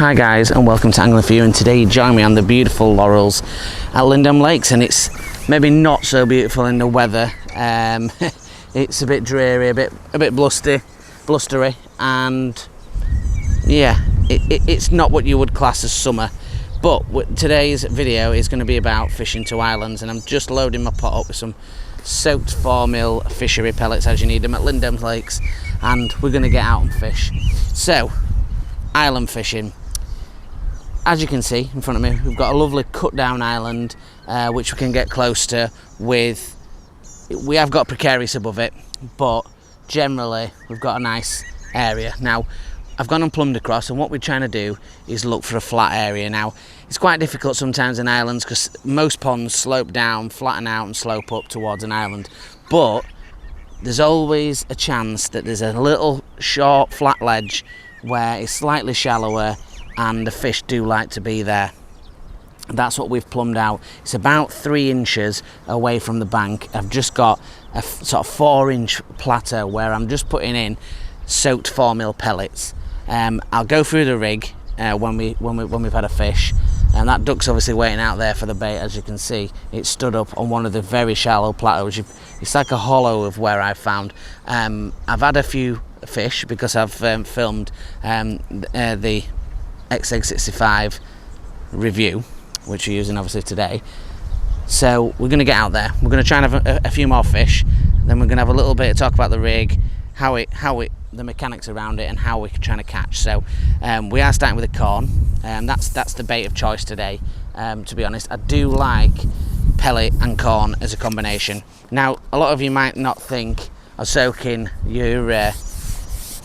Hi guys, and welcome to Angling For You, and today you join me on the beautiful Laurels at Lindholm Lakes, and it's maybe not so beautiful in the weather. It's a bit dreary, a bit blustery, and yeah, it's not what you would class as summer. But today's video is going to be about fishing to islands, and I'm just loading my pot up with some soaked 4mm fishery pellets as you need them at Lindholm Lakes, and we're going to get out and fish. So, island fishing. As you can see in front of me, we've got a lovely cut down island which we can get close to with. We have got precarious above it, but generally we've got a nice area. Now I've gone and plumbed across, and what we're trying to do is look for a flat area. Now it's quite difficult sometimes in islands because most ponds slope down, flatten out and slope up towards an island, but there's always a chance that there's a little short flat ledge where it's slightly shallower and the fish do like to be there. That's what we've plumbed out. It's about 3 inches away from the bank. I've just got a sort of 4-inch plateau where I'm just putting in soaked 4mm pellets. I'll go through the rig when we've had a fish, and that duck's obviously waiting out there for the bait. As you can see, it's stood up on one of the very shallow plateaus. It's like a hollow of where I found. I've had a few fish because I've filmed the X-65 review, which we're using obviously today. So we're going to get out there, we're going to try and have a few more fish, then we're going to have a little bit of talk about the rig, the mechanics around it, and how we're trying to catch. So we are starting with a corn, and that's the bait of choice today. To be honest, I do like pellet and corn as a combination. Now a lot of you might not think of soaking your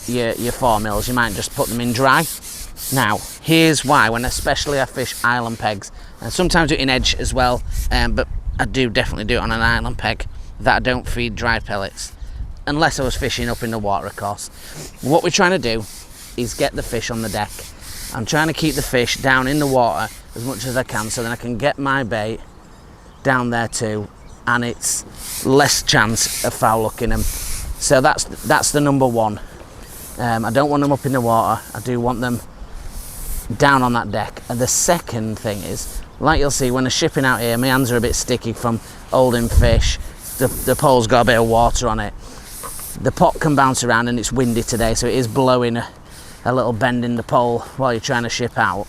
4mm, you might just put them in dry. Now here's why, when especially I fish island pegs, and sometimes do it in edge as well, but I do definitely do it on an island peg, that I don't feed dry pellets unless I was fishing up in the water, of course. What we're trying to do is get the fish on the deck. I'm trying to keep the fish down in the water as much as I can, so then I can get my bait down there too, and it's less chance of foul looking them. So that's the number one. I don't want them up in the water, I do want them down on that deck. And the second thing is, like you'll see when they're shipping out here, my hands are a bit sticky from holding fish. The pole's got a bit of water on it. The pot can bounce around, and it's windy today, so it is blowing a little bend in the pole while you're trying to ship out.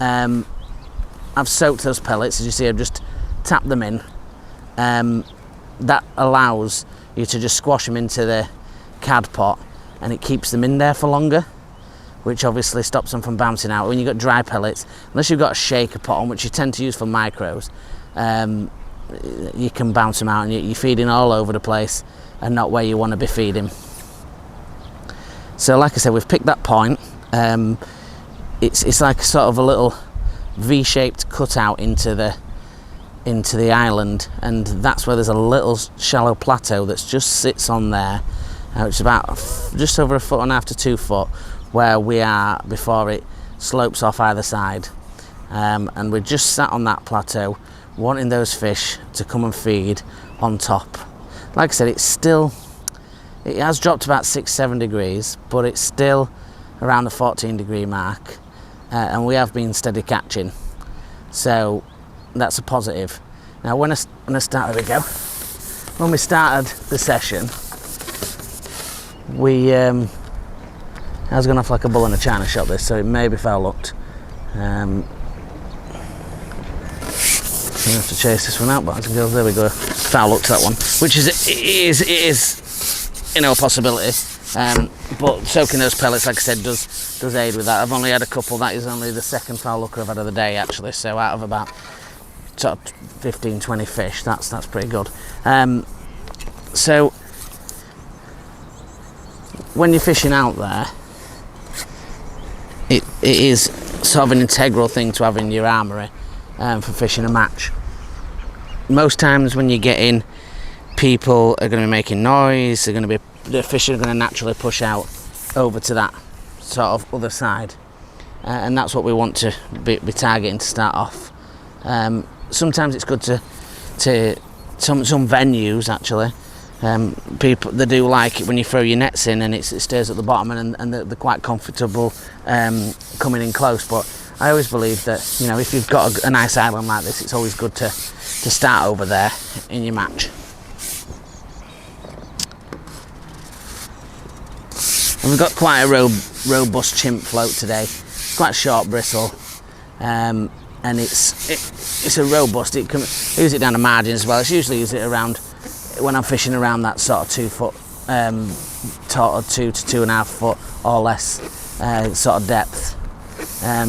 I've soaked those pellets, as you see. I've just tapped them in. That allows you to just squash them into the cad pot, and it keeps them in there for longer, which obviously stops them from bouncing out. When you've got dry pellets, unless you've got a shaker pot on, which you tend to use for micros, you can bounce them out, and you're feeding all over the place and not where you want to be feeding. So like I said, we've picked that point. It's like sort of a little V-shaped cutout into the island, and that's where there's a little shallow plateau that just sits on there, which is about just over 1.5 to 2 foot where we are before it slopes off either side. And we're just sat on that plateau wanting those fish to come and feed on top. Like I said, it has dropped about 6-7 degrees, but it's still around the 14 degree mark, and we have been steady catching, so that's a positive. Now when I started, there we go, when we started the session, I was going off like a bull in a china shop, this, so it may be foul looked. I'm gonna have to chase this one out, but there we go, foul looked, that one, which is a possibility. But soaking those pellets, like I said, does aid with that. I've only had a couple. That is only the second foul looker I've had of the day, actually. So out of about sort of 15-20 fish, that's pretty good. So when you're fishing out there, it is sort of an integral thing to have in your armory for fishing a match. Most times when you get in, people are going to be making noise, the fish are going to naturally push out over to that sort of other side, and that's what we want to be targeting to start off. Sometimes it's good to some venues actually, people, they do like it when you throw your nets in and it stays at the bottom, and they're quite comfortable coming in close. But I always believe that, you know, if you've got a nice island like this, it's always good to start over there in your match. And we've got quite a robust chimp float today. It's quite a short bristle, and it's a robust. It can use it down the margin as well. It's usually use it around when I'm fishing around that sort of 2 foot, total 2 to 2.5 foot or less sort of depth.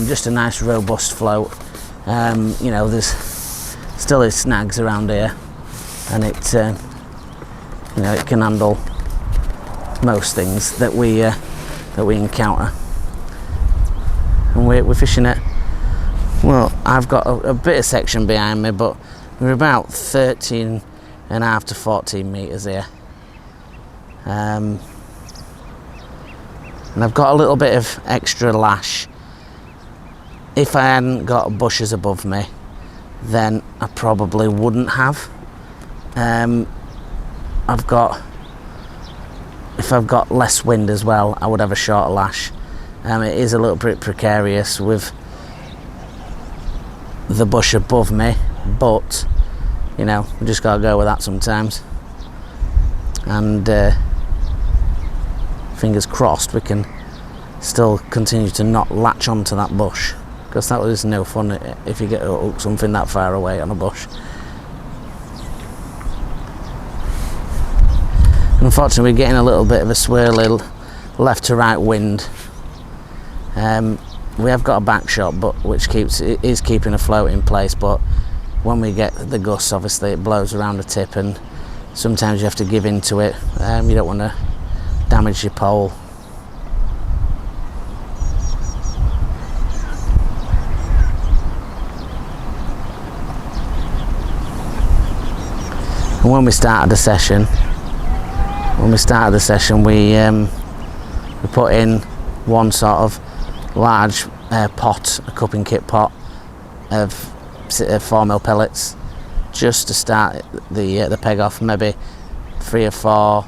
Just a nice robust float. You know, there's still snags around here, and it you know, it can handle most things that we encounter. And we're fishing it. Well, I've got a bit of section behind me, but we're about 13.5 to 14 metres here. And I've got a little bit of extra lash. If I hadn't got bushes above me, then I probably wouldn't have. If I've got less wind as well, I would have a shorter lash. It is a little bit precarious with the bush above me, but you know, we just gotta go with that sometimes. And fingers crossed we can still continue to not latch onto that bush, because that was no fun if you get to hook something that far away on a bush. Unfortunately, we're getting a little bit of a swirly left to right wind. We have got a back shot, but which is keeping a float in place. But when we get the gusts, obviously it blows around the tip, and sometimes you have to give in to it. You don't want to damage your pole. And when we started the session, we put in one sort of large pot, a cupping kit pot of 4mm pellets, just to start the peg off. Maybe 3 or 4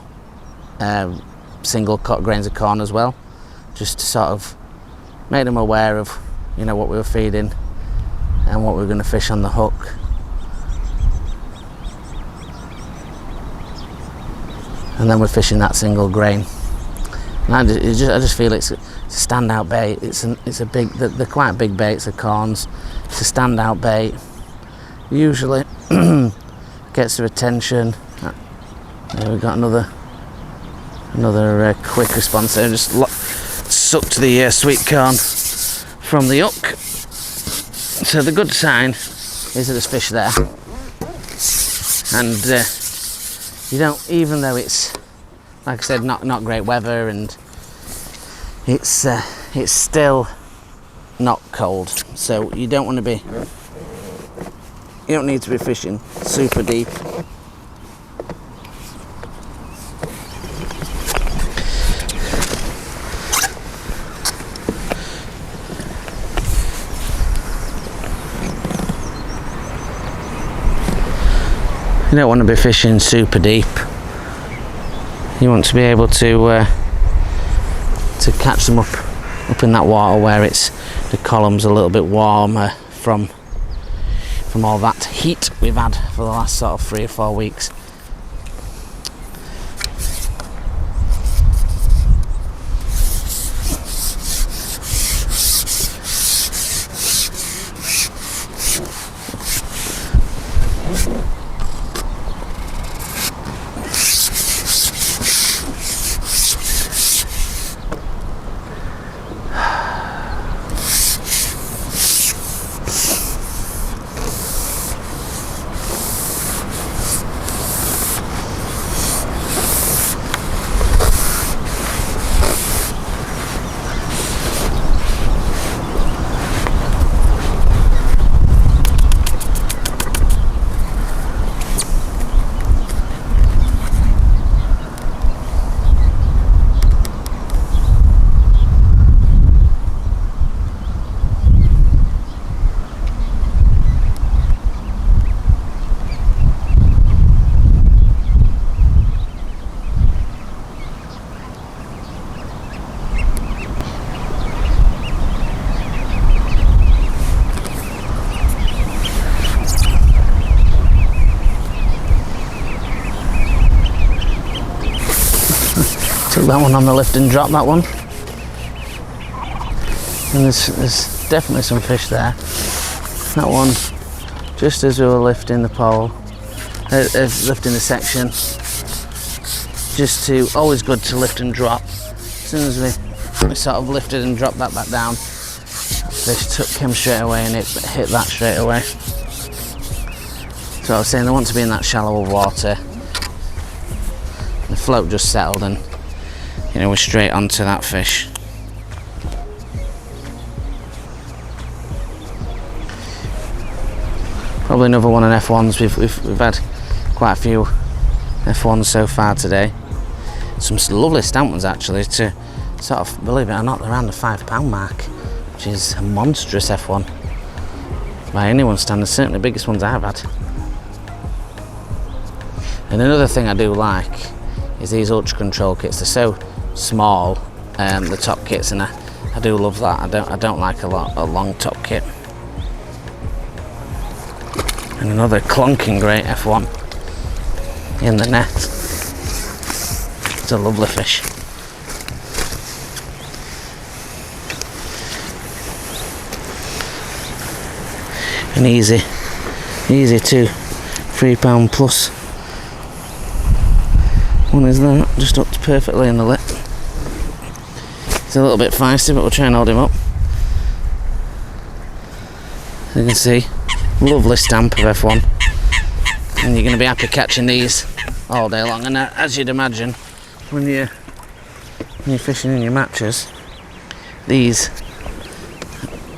single cut grains of corn as well, just to sort of make them aware of, you know, what we were feeding and what we were going to fish on the hook. And then we're fishing that single grain. And I just feel it's a standout bait. It's a big. They're quite big baits. The corns. It's a standout bait. Usually gets their attention. There we've got another quick response there. Just sucked the sweet corn from the hook. So the good sign is that there's fish there, and you don't, even though it's, like I said, not great weather, and it's still not cold, so you don't need to be fishing super deep. You don't want to be fishing super deep. You want to be able to catch them up in that water where the column's a little bit warmer from all that heat we've had for the last sort of 3 or 4 weeks. Took that one on the lift and drop, that one. And there's definitely some fish there. That one, just as we were lifting the pole, lifting the section, always good to lift and drop. As soon as we sort of lifted and dropped that back down, fish came straight away and it hit that straight away. So I was saying they want to be in that shallower water. The float just settled and we're straight onto that fish. Probably another one on F1s. We've had quite a few F1s so far today. Some lovely stamp ones actually, to sort of, believe it or not, around the £5 mark, which is a monstrous F1 by anyone's standards, certainly the biggest ones I've had. And another thing I do like is these ultra control kits. They're so small, the top kits, and I do love that. I don't like a long top kit. And another clonking great F1 in the net. It's a lovely fish. An easy to £3 plus. One is that, just hooked perfectly in the lip. He's a little bit feisty, but we'll try and hold him up. As you can see, lovely stamp of F1, and you're going to be happy catching these all day long. And as you'd imagine, when you're fishing in your matches, these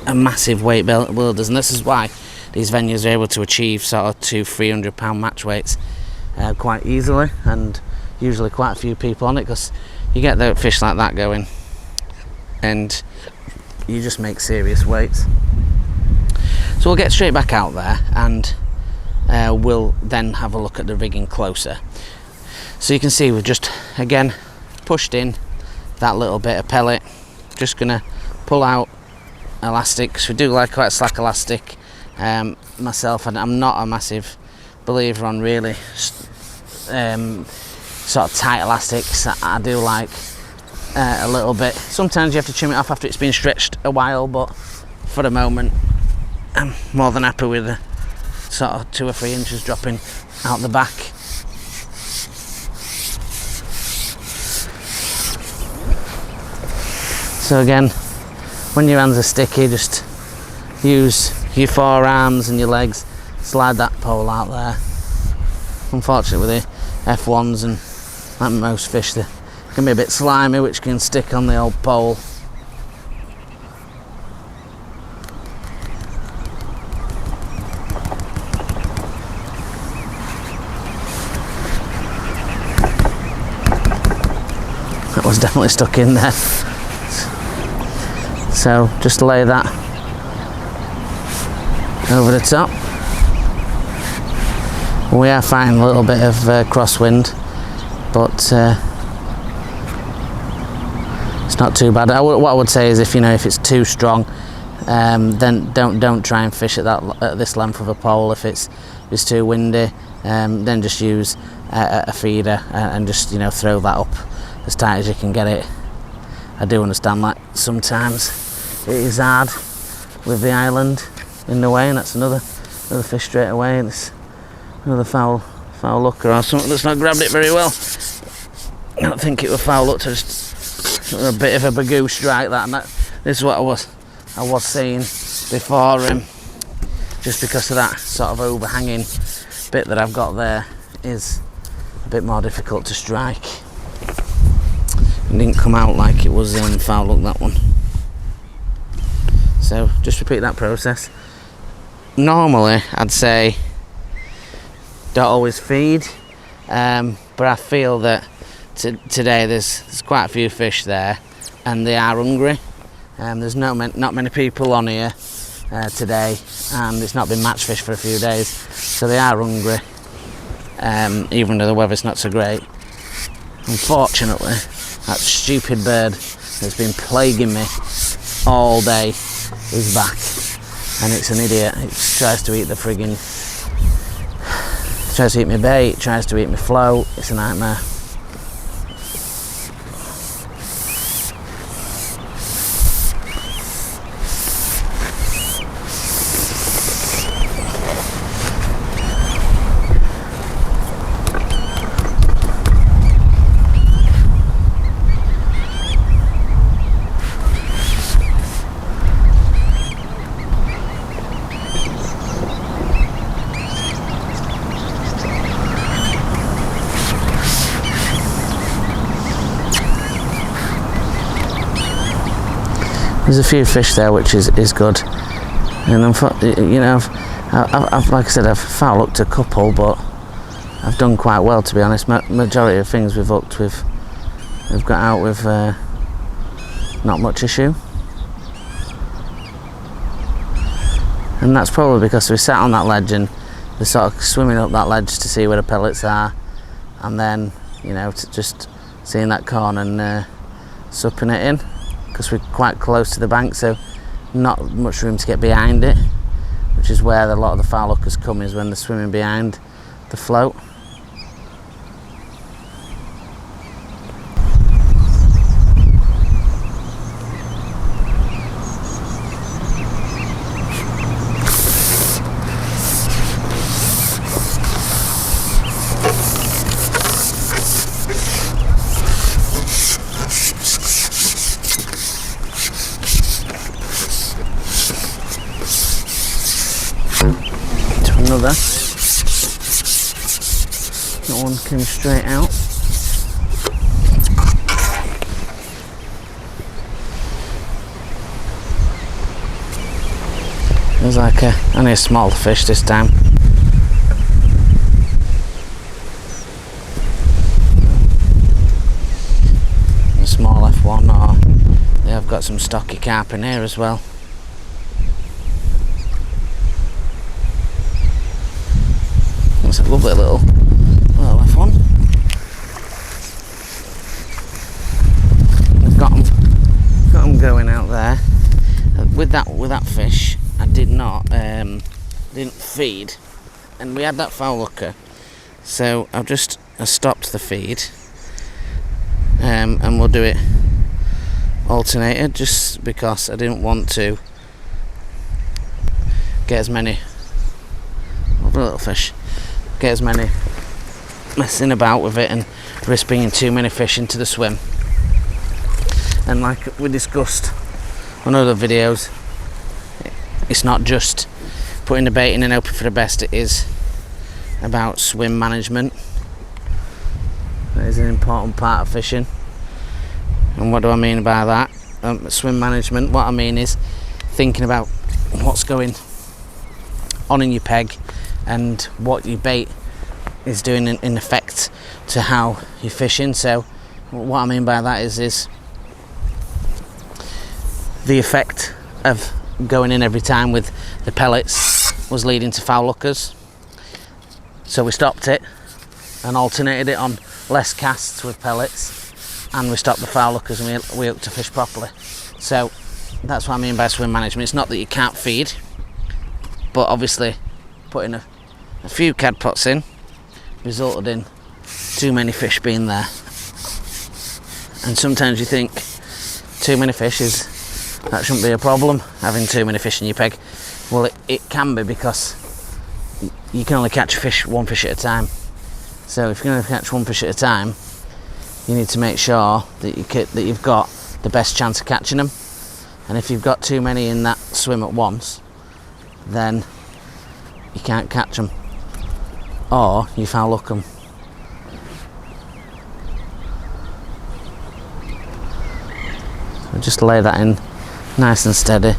are massive weight builders, and this is why these venues are able to achieve sort of £200-300 match weights quite easily, and usually quite a few people on it, because you get the fish like that going and you just make serious weights. So we'll get straight back out there and we'll then have a look at the rigging closer. So you can see we've just again pushed in that little bit of pellet. Just gonna pull out elastics. We do like quite slack elastic myself, and I'm not a massive believer on really sort of tight elastics. I do like a little bit. Sometimes you have to trim it off after it's been stretched a while, but for the moment I'm more than happy with the sort of 2 or 3 inches dropping out the back. So again, when your hands are sticky, just use your forearms and your legs, slide that pole out there. Unfortunately with the F1s and like most fish, they can be a bit slimy, which can stick on the old pole. That was definitely stuck in there. So just lay that over the top. We are finding a little bit of crosswind, but it's not too bad. What I would say is, if it's too strong, then don't try and fish at this length of a pole. If it's too windy, then just use a feeder and just throw that up as tight as you can get it. I do understand that sometimes it is hard with the island in the way, and that's another fish straight away. And it's another foul looker or something that's not grabbed it very well. I don't think it was foul looked, just a bit of a bagoo strike that, and this is what I was saying before, just because of that sort of overhanging bit that I've got there is a bit more difficult to strike. It didn't come out like it was foul look, that one. So just repeat that process. Normally I'd say don't always feed, but I feel that today there's quite a few fish there and they are hungry. There's not many people on here today, and it's not been match fish for a few days, so they are hungry, even though the weather's not so great. Unfortunately, that stupid bird that's been plaguing me all day is back, and it's an idiot. It tries to eat the friggin' tries to eat my bait, tries to eat my float. It's a nightmare. There's a few fish there, which is good. And you know, I've like I said, I've foul hooked a couple, but I've done quite well, to be honest. Majority of things we've hooked with, we've got out with not much issue. And that's probably because we sat on that ledge and we're sort of swimming up that ledge to see where the pellets are, and then, you know, just seeing that corn and supping it in, because we're quite close to the bank, so not much room to get behind it, which is where a lot of the foul hookers come, is when they're swimming behind the float. Another. That one came straight out. There's like only a small fish this time. A small F1, or they have got some stocky carp in here as well. It's a lovely little F1. We've got them going out there. With that fish, I didn't feed, and we had that foul hooker, so I stopped the feed, and we'll do it alternated, just because I didn't want to get as many little fish. Get as many messing about with it and risk bringing too many fish into the swim. And like we discussed on other videos, it's not just putting the bait in and hoping for the best, it is about swim management. That is an important part of fishing. And what do I mean by that? Swim management, what I mean is thinking about what's going on in your peg and what your bait is doing in effect to how you're fishing. So what I mean by that is the effect of going in every time with the pellets was leading to foul hookers, so we stopped it and alternated it on less casts with pellets, and we stopped the foul hookers and we hooked to fish properly. So that's what I mean by swim management. It's not that you can't feed, but obviously putting a few cad pots in resulted in too many fish being there. And sometimes you think too many fish that shouldn't be a problem, having too many fish in your peg. Well, it can be, because you can only catch one fish at a time. So if you're going to catch one fish at a time, you need to make sure that you've got the best chance of catching them. And if you've got too many in that swim at once, then you can't catch them, or you foul hook them. So just lay that in nice and steady.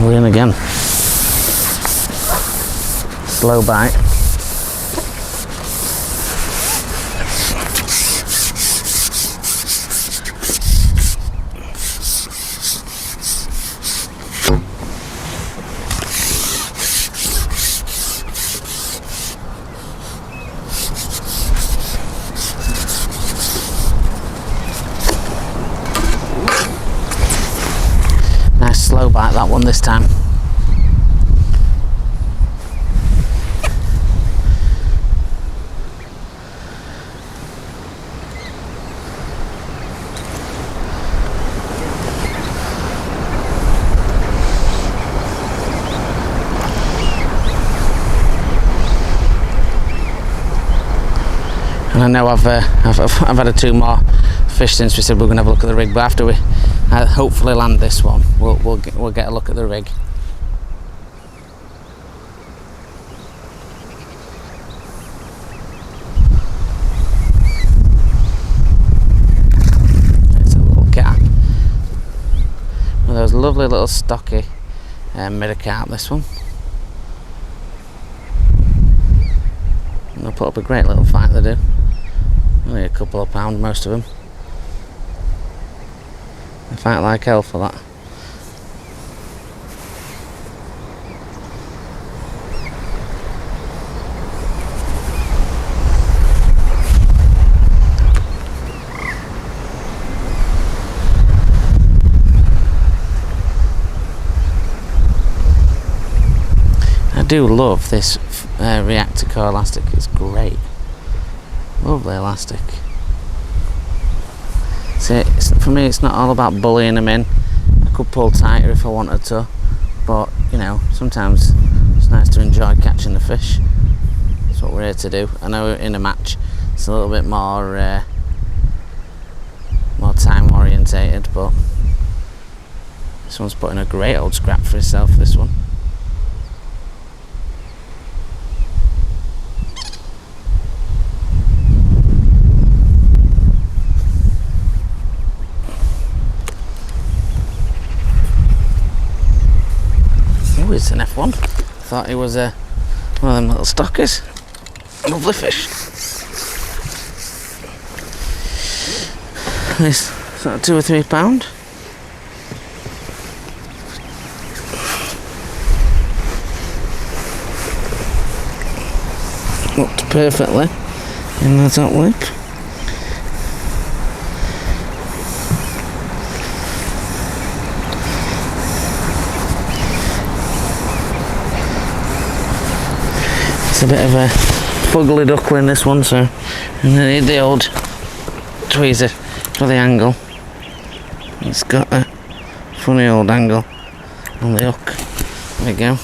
We're in again. Slow bite. Nice slow bite, that one this time. And I know I've had 2 more fish since we said we we're going to have a look at the rig, but after we hopefully land this one, we'll get a look at the rig. It's a little carp. Well, those lovely little stocky midder carp, this one. And they'll put up a great little fight, they do. Only a couple of pounds, most of them. They fight like hell for that. I do love this reactor core elastic, it's great. Lovely elastic. See, for me it's not all about bullying them in. I could pull tighter if I wanted to, but you know, sometimes it's nice to enjoy catching the fish. That's what we're here to do. I know in a match it's a little bit more time orientated, but this one's putting a great old scrap for himself, this one. Oh, it's an F1. Thought it was one of them little stockers. Lovely fish. It's sort of 2 or 3 pound. Looked perfectly in the top lip. It's a bit of a fugly duckling, this one, so I need the old tweezer for the angle. It's got a funny old angle on the hook. There we go.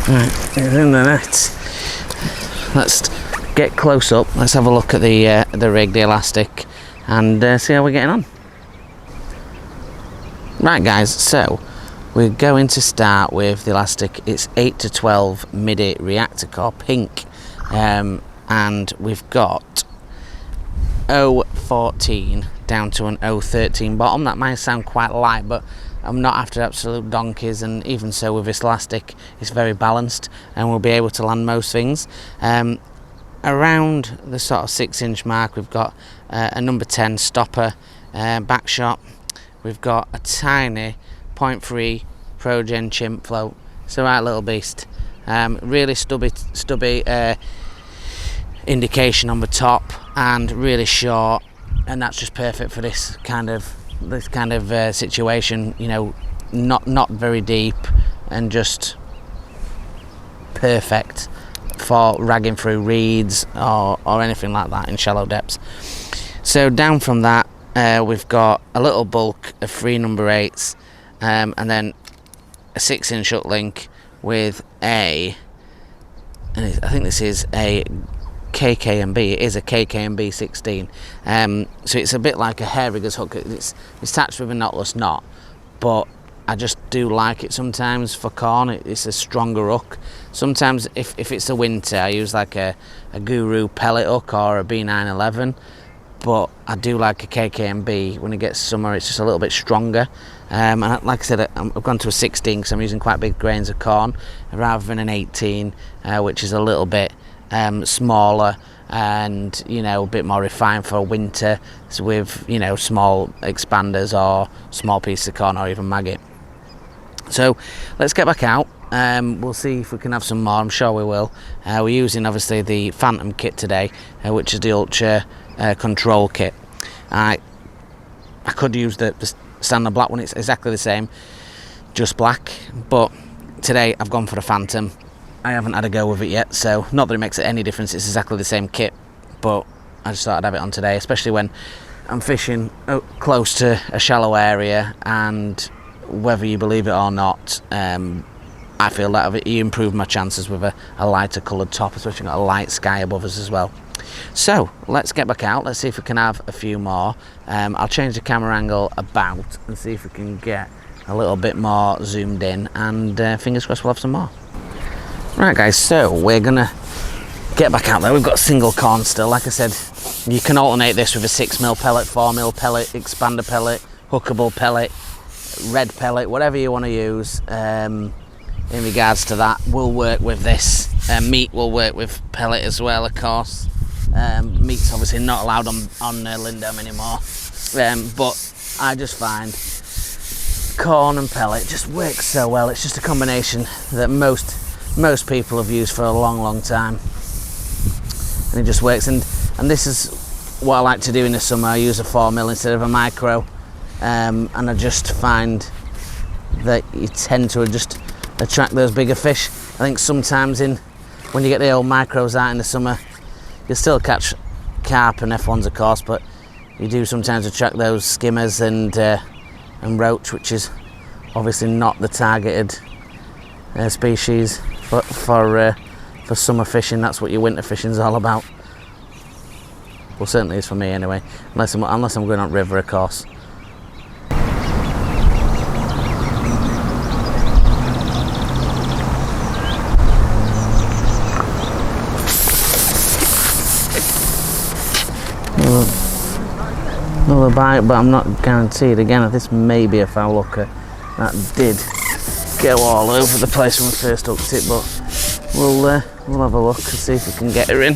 Right, it's in the net. Let's get close up. Let's have a look at the rig, the elastic, and see how we're getting on. Right, guys. So we're going to start with the elastic. It's 8 to 12 midi reactor core pink, and we've got 0.14 down to an 0.13 bottom. That might sound quite light, but I'm not after absolute donkeys, and even so with this elastic it's very balanced and we'll be able to land most things. Around the sort of 6-inch mark we've got a number 10 stopper back shot. We've got a tiny 0.3 ProGen chimp float. It's a right little beast. Really stubby indication on the top and really short, and that's just perfect for this kind of situation. You know, not very deep and just perfect for ragging through reeds or anything like that in shallow depths. So down from that we've got a little bulk of 3 number 8s, and then a 6-inch hook link with I think this is a KKMB. It is a KKMB 16. So it's a bit like a hair rigger's hook. It's attached with a knotless knot, but I just do like it sometimes for corn. It's a stronger hook. Sometimes if it's the winter I use like a Guru pellet hook or a B911, but I do like a KKMB. When it gets summer it's just a little bit stronger, and like I said, I've gone to a 16 because I'm using quite big grains of corn rather than an 18, which is a little bit smaller and, you know, a bit more refined for winter, so with, you know, small expanders or small pieces of corn or even maggot. So let's get back out. We'll see if we can have some more. I'm sure we will. We're using obviously the Phantom kit today, which is the Ultra control kit. I could use the standard black one. It's exactly the same, just black, but today I've gone for the Phantom. I haven't had a go with it yet, so not that it makes any difference, it's exactly the same kit, but I just thought I'd have it on today, especially when I'm fishing close to a shallow area. And whether you believe it or not, I'm I feel that you improve my chances with a lighter coloured top, especially got a light sky above us as well. So let's get back out, let's see if we can have a few more. I'll change the camera angle about and see if we can get a little bit more zoomed in, and fingers crossed we'll have some more. Right guys, so we're gonna get back out there. We've got single corn still. Like I said, you can alternate this with a 6mm pellet, 4mm pellet, expander pellet, hookable pellet, red pellet, whatever you want to use. In regards to that, we'll work with this. Meat will work with pellet as well, of course. Meat's obviously not allowed on Lindholm anymore, but I just find corn and pellet just works so well. It's just a combination that most people have used for a long time, and it just works. And this is what I like to do in the summer. I use a 4mm instead of a micro, and I just find that you tend to just attract those bigger fish. I think sometimes when you get the old micros out in the summer, you'll still catch carp and F1s of course, but you do sometimes attract those skimmers and roach, which is obviously not the targeted species. But for summer fishing, that's what your winter fishing is all about. Well, certainly is for me anyway, unless I'm going on river, of course. Another bite, but I'm not guaranteed. Again, this may be a foul hooker. That did go all over the place when we first hooked it, but we'll have a look and see if we can get her in.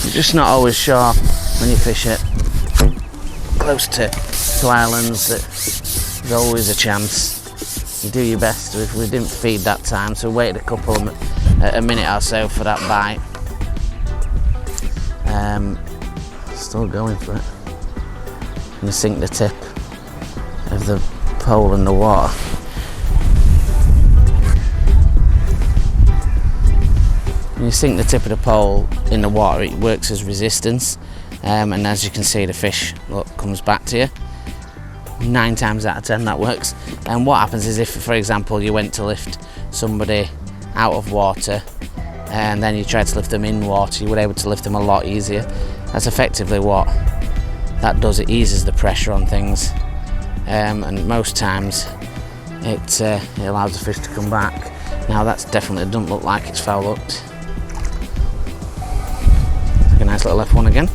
You're just not always sure when you fish it close to islands that there's always a chance. You do your best. We didn't feed that time, so we waited a minute or so for that bite. Still going for it. I'm going to sink the tip of the pole in the water. When you sink the tip of the pole in the water, it works as resistance, and as you can see, the fish comes back to you. 9 times out of 10 that works. And what happens is, if for example you went to lift somebody out of water and then you tried to lift them in water, you were able to lift them a lot easier. That's effectively what that does. It eases the pressure on things, and most times it allows the fish to come back. Now that's definitely doesn't look like it's foul hooked. Take a nice little F1 again.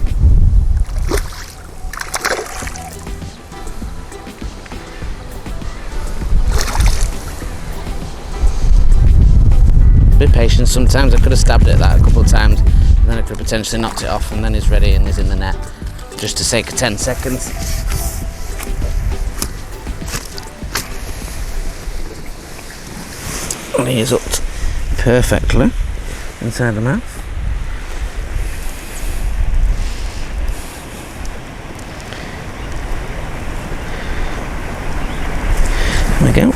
Be patient. Sometimes I could have stabbed at that a couple of times, and then I could have potentially knocked it off, and then he's ready and he's in the net. Just to sake of 10 seconds. And he is hooked perfectly inside the mouth. There we go.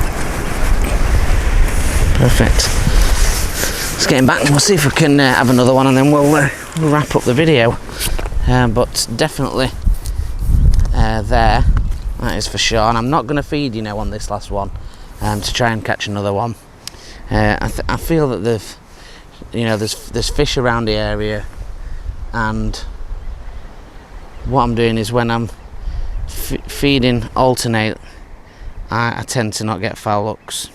Perfect. Let's get him back and we'll see if we can have another one, and then we'll wrap up the video. But definitely there, that is for sure. And I'm not going to feed, on this last one to try and catch another one. I feel that there's fish around the area, and what I'm doing is when I'm feeding alternate, I tend to not get foul hooks.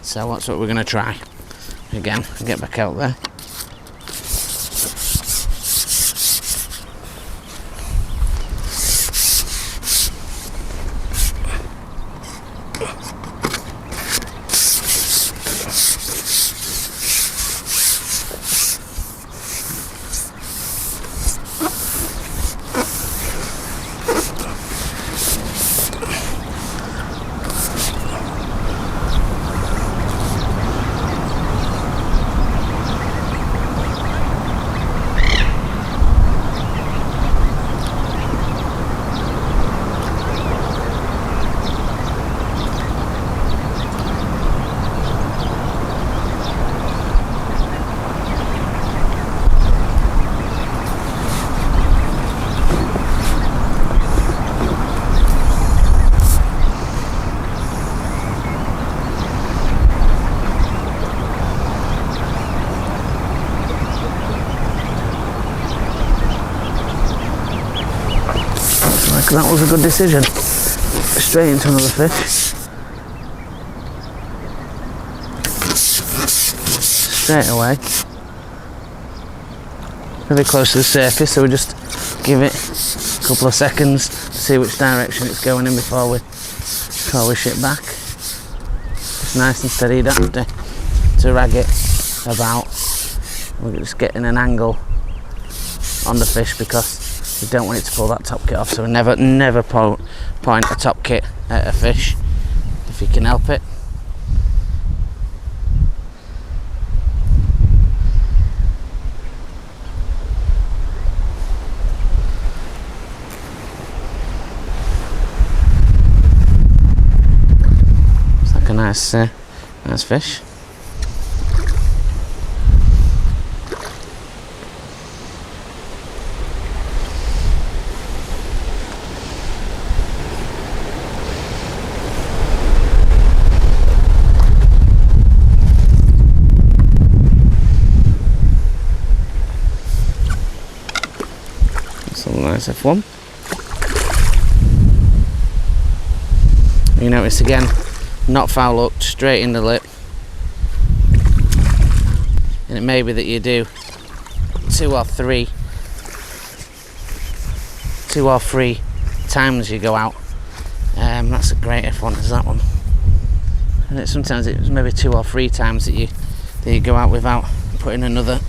So that's what we're going to try. Again, get back out there. So that was a good decision. Straight into another fish. Straight away. Really close to the surface, so we just give it a couple of seconds to see which direction it's going in before we ship back. It's nice and steady, you don't have to rag it about. We're just getting an angle on the fish because we don't want it to pull that top kit off, so we never point a top kit at a fish if you can help it. It's like a nice fish. Nice F1. You notice again, not foul hooked, straight in the lip. And it may be that you do two or three times you go out. That's a great F1, is that one. And sometimes it's maybe 2 or 3 times that you go out without putting another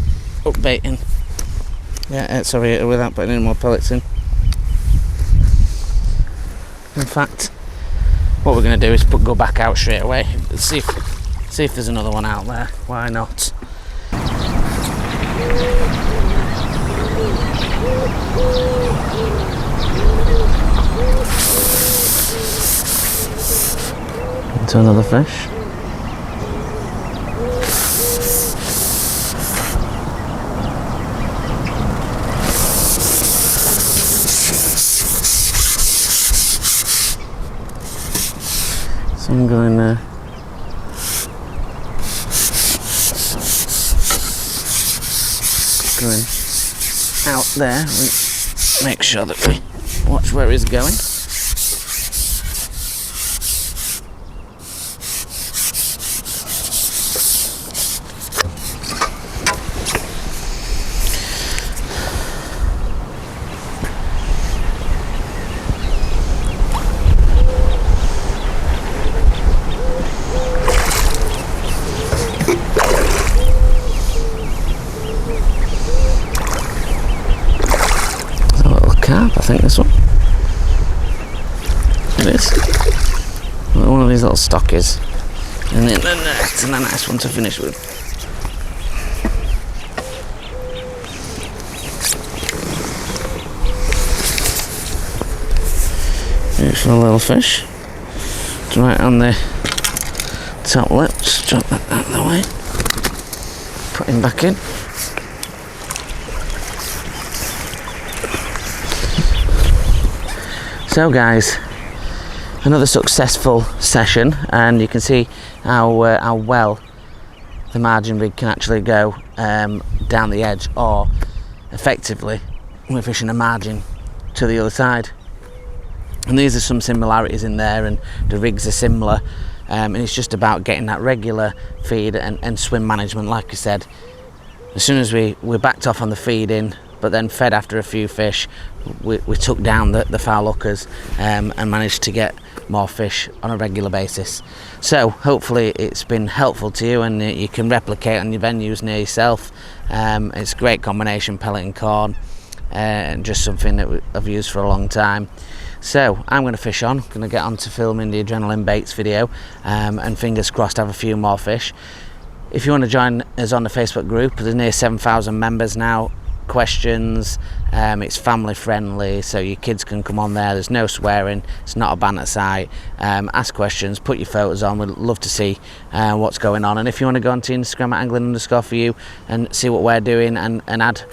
upbait in. Yeah, sorry, without putting any more pellets in. In fact, what we're going to do is go back out straight away. See if there's another one out there. Why not? Into another fish. So I'm going out there. We make sure that we watch where he's going. Carp, I think this one. It is. One of these little stockies. And then it's a nice one to finish with. Beautiful little fish. It's right on the top lip. Just drop that out of the way. Put him back in. So guys, another successful session, and you can see how well the margin rig can actually go down the edge, or effectively we're fishing a margin to the other side. And these are some similarities in there, and the rigs are similar, and it's just about getting that regular feed and swim management. Like I said, as soon as we backed off on the feeding, but then fed after a few fish, we took down the foul hookers and managed to get more fish on a regular basis. So hopefully it's been helpful to you, and you can replicate on your venues near yourself. It's a great combination, pellet and corn, and just something that I've used for a long time. So I'm going to fish on. I'm going to get on to filming the adrenaline baits video, and fingers crossed have a few more fish. If you want to join us on the Facebook group, there's near 7,000 members now. Questions, it's family friendly, so your kids can come on there. There's no swearing, it's not a banner site. Ask questions, put your photos on. We'd love to see what's going on. And if you want to go onto Instagram at angling_for you and see what we're doing, and add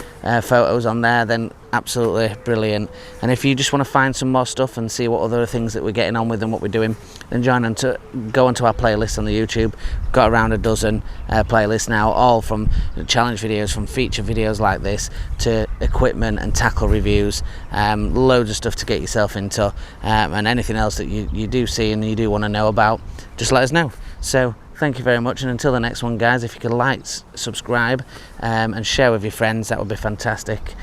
photos on there, then absolutely brilliant. And if you just want to find some more stuff and see what other things that we're getting on with and what we're doing, then go onto our playlist on the YouTube. We've got around a dozen playlists now, all from challenge videos, from feature videos like this, to equipment and tackle reviews, loads of stuff to get yourself into, and anything else that you do see and you do want to know about, just let us know. So thank you very much, and until the next one, guys, if you could like, subscribe, and share with your friends, that would be fantastic.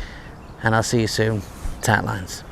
And I'll see you soon. Tight lines.